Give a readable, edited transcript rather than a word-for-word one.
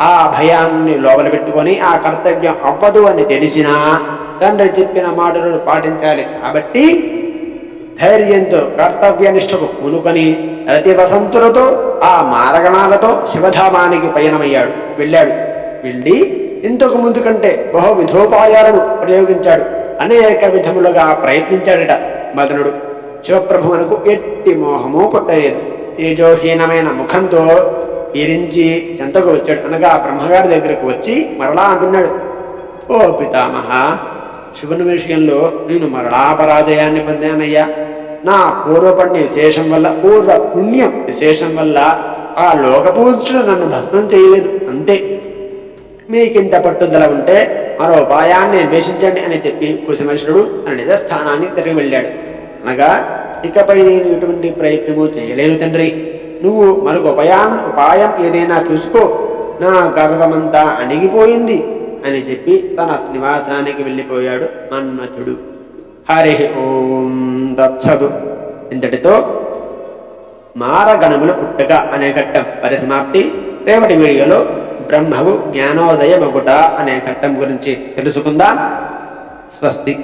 ఆ భయాన్ని లోపల పెట్టుకొని ఆ కర్తవ్యం అవ్వదు అని తెలిసినా తండ్రి చెప్పిన మాటలను పాటించాలి. కాబట్టి ధైర్యంతో కర్తవ్యనిష్టకు పూనుకొని రతి వసంతులతో ఆ మారగణాలతో శివధామానికి వెళ్ళాడు. వెళ్ళి ఇంతకు ముందు కంటే బహు విధోపాయాలను ప్రయోగించాడు. అనేక విధములుగా ప్రయత్నించాడట మదనుడు. శివప్రభువునకు ఎట్టి మోహము పుట్టలేదు. తేజోహీనమైన ముఖంతో పీరించి చెంతకు వచ్చాడు. అనగా బ్రహ్మగారి దగ్గరకు వచ్చి మరలా అంటున్నాడు, ఓ పితామహ, శివుని విషయంలో నేను మరలా పరాజయాన్ని పొందానయ్యా. నా పూర్వపుణ్య విశేషం వల్ల, పూర్వ పుణ్యం విశేషం వల్ల ఆ లోకపూజ్యుడు నన్ను భస్మం చేయలేదు, అంతే. మీకింత పట్టుదల ఉంటే మరో ఉపాయాన్ని అన్వేషించండి అని చెప్పి కుసుమేశ్వరుడు తన నిజస్థానాన్ని తిరిగి వెళ్ళాడు. అనగా ఇకపై నేను ఎటువంటి ప్రయత్నము చేయలేను తండ్రి, నువ్వు మరొక ఉపాయం ఏదైనా చూసుకో, నా గర్వమంతా అణిగిపోయింది అని చెప్పి తన నివాసానికి వెళ్ళిపోయాడు మన్మథుడు. హరి ఓం తత్సదు. ఇంతటితో మారగణముల పుట్టుక అనే ఘట్టం పరిసమాప్తి. రేపటి వీడియోలో బ్రహ్మవు జ్ఞానోదయమగుట అనే ఘట్టం గురించి తెలుసుకుందాం. స్వస్తి.